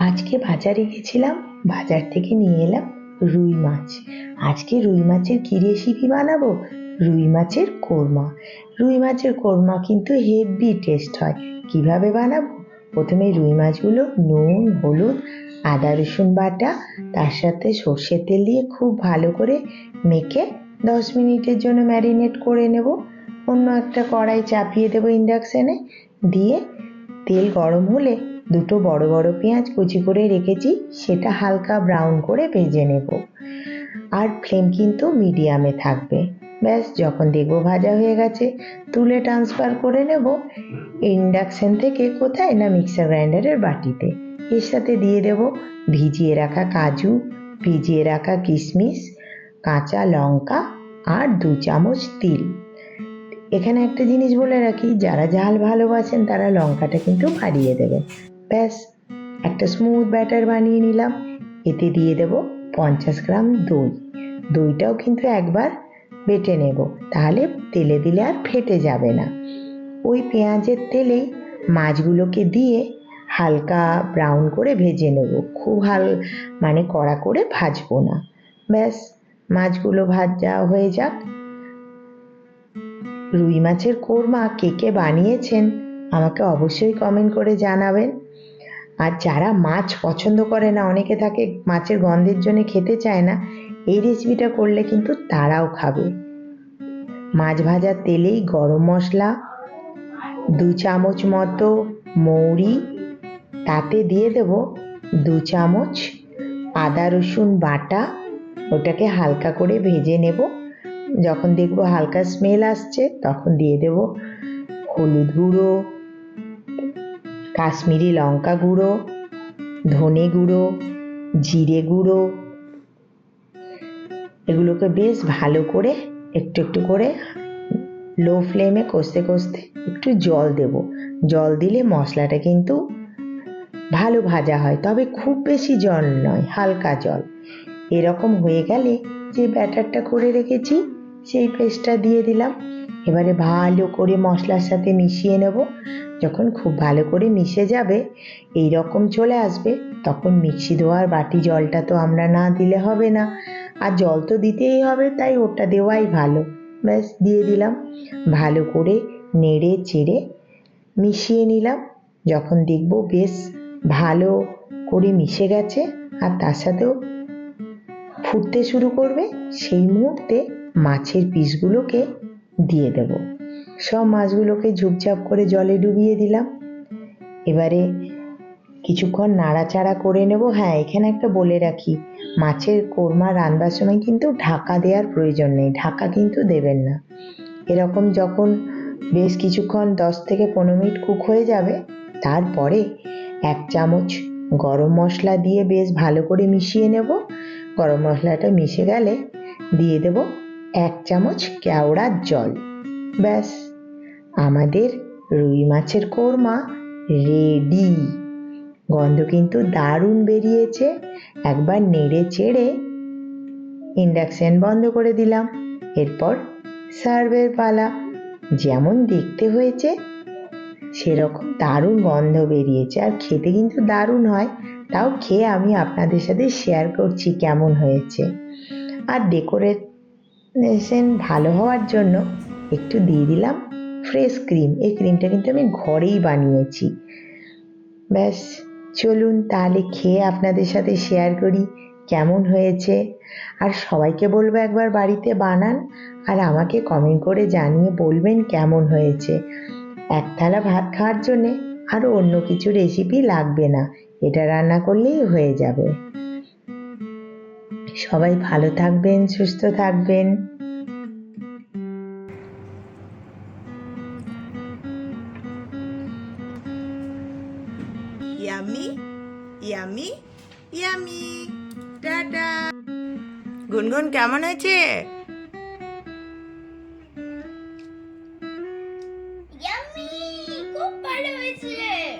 আজকে বাজারে গেছিলাম, বাজার থেকে নিয়ে এলাম রুই মাছ। আজকে রুই মাছের কি রেসিপি বানাবো? রুই মাছের কোরমা। রুই মাছের কোরমা কিন্তু হেভি টেস্ট হয়। কিভাবে বানাবো? প্রথমে রুই মাছগুলো নুন, হলুদ, আদা রসুন বাটা, তার সাথে সর্ষের তেল দিয়ে খুব ভালো করে মেখে 10 মিনিটের জন্য ম্যারিনেট করে নেব। অন্য একটা কড়াই চাপিয়ে দেবো ইন্ডাকশানে, দিয়ে তেল গরম হলে দুটো বড় বড় পেঁয়াজ কুচি করে রেখেছি সেটা হালকা ব্রাউন করে ভেজে নেব। আর ফ্লেম কিন্তু মিডিয়ামে থাকবে। ব্যাস, যখন দেখবো ভাজা হয়ে গেছে তুলে ট্রান্সফার করে নেব ইন্ডাকশন থেকে। কোথায় না, মিক্সার গ্রাইন্ডারের বাটিতে। এর সাথে দিয়ে দেব ভিজিয়ে রাখা কাজু, ভিজিয়ে রাখা কিশমিশ, কাঁচা লঙ্কা আর 2 চামচ তিল। এখানে একটা জিনিস বলে রাখি, যারা ঝাল ভালোবাসেন তারা লঙ্কাটা কিন্তু বাড়িয়ে দেবেন। ব্যাস, একটা স্মুথ ব্যাটার বানিয়ে নিলাম। এতে দিয়ে দেব 50 গ্রাম দই। দইটাও কিন্তু একবার বেটে নেব, তাহলে তেলে দিলে আর ফেটে যাবে না। ওই পেঁয়াজের তেলেই মাছগুলোকে দিয়ে হালকা ব্রাউন করে ভেজে নেব। খুব কড়া করে ভাজবো না। ব্যাস, মাছগুলো ভাজা হয়ে যাক। রুই মাছের কোরমা কে কে বানিয়েছেন আমাকে অবশ্যই কমেন্ট করে জানাবেন। আর যারা মাছ পছন্দ করে না, অনেকে থাকে মাছের গন্ধের জন্য খেতে চায় না, এই রেসিপিটা করলে কিন্তু তারাও খাবে। মাছ ভাজার তেলেই গরম মশলা, 2 চামচ মতো মৌরি, তাতে দিয়ে দেব 2 চামচ আদা রসুন বাটা। ওটাকে হালকা করে ভেজে নেব। যখন দেখবো হালকা স্মেল আসছে তখন দিয়ে দেব হলুদ গুঁড়ো, কাশ্মীরি লঙ্কা গুঁড়ো, ধনে গুঁড়ো, জিরে গুঁড়ো। এগুলোকে বেশ ভালো করে একটু একটু করে লো ফ্লেমে কষতে কষতে একটু জল দেব। জল দিলে মশলাটা কিন্তু ভালো ভাজা হয়, তবে খুব বেশি জল নয়, হালকা জল। এরকম হয়ে গেলে যে ব্যাটারটা করে রেখেছি সেই পেস্টটা দিয়ে দিলাম। এবারে ভালো করে মশলার সাথে মিশিয়ে নেব। যখন খুব ভালো করে মিশে যাবে, এই রকম চলে আসবে, তখন মিক্সি ধোয়ার বাটি জলটা তো আমরা না দিলে হবে না, আর জল তো দিতেই হবে, তাই ওটা দেওয়াই ভালো। ব্যাস, দিয়ে দিলাম। ভালো করে নেড়ে চেড়ে মিশিয়ে নিলাম। যখন দেখব বেশ ভালো করে মিশে গেছে আর তার সাথেও ফুটতে শুরু করবে, সেই মুহূর্তে মাছের পিসগুলোকে দিয়ে দেব। সব মাছগুলোকে ঝুপঝাপ করে জলে ডুবিয়ে দিলাম। এবারে কিছুক্ষণ নাড়াচাড়া করে নেব। হ্যাঁ, এখানে একটা বলে রাখি, মাছের কোরমা রান্নার সময় কিন্তু ঢাকা দেওয়ার প্রয়োজন নেই, ঢাকা কিন্তু দেবেন না। এরকম যখন বেশ কিছুক্ষণ 10 থেকে 15 মিনিট কুক হয়ে যাবে, তারপরে 1 চামচ গরম মশলা দিয়ে বেশ ভালো করে মিশিয়ে নেব। গরম মশলাটা মিশে গেলে দিয়ে দেব 1 চামচ কেওড়ার জল। ব্যাস, আমাদের রুই মাছের কোরমা রেডি। গন্ধ কিন্তু দারুণ বেরিয়েছে। একবার নেড়ে চেড়ে ইন্ডাকশন বন্ধ করে দিলাম। এরপর সার্ভের পালা। যেমন দেখতে হয়েছে সেরকম দারুণ গন্ধ বেরিয়েছে, আর খেতে কিন্তু দারুণ হয়। তাও খেয়ে আমি আপনাদের সাথে শেয়ার করছি কেমন হয়েছে। আর ডেকোরেশন ভালো হওয়ার জন্য একটু দিয়ে দিলাম ফ্রেশ ক্রিম। এই ক্রিমটা কিন্তু আমি ঘরেই বানিয়েছি। ব্যাস, চলুন তাহলে খেয়ে আপনাদের সাথে শেয়ার করি কেমন হয়েছে। আর সবাইকে বলবো একবার বাড়িতে বানান, আর আমাকে কমেন্ট করে জানিয়ে বলবেন কেমন হয়েছে। এক থালা ভাত খাওয়ার জন্যে আরও অন্য কিছু রেসিপি লাগবে না, এটা রান্না করলেই হয়ে যাবে। সবাই ভালো থাকবেন, সুস্থ থাকবেন। Yummy yummy yummy. Tata. Gungun কেমন হয়েছে?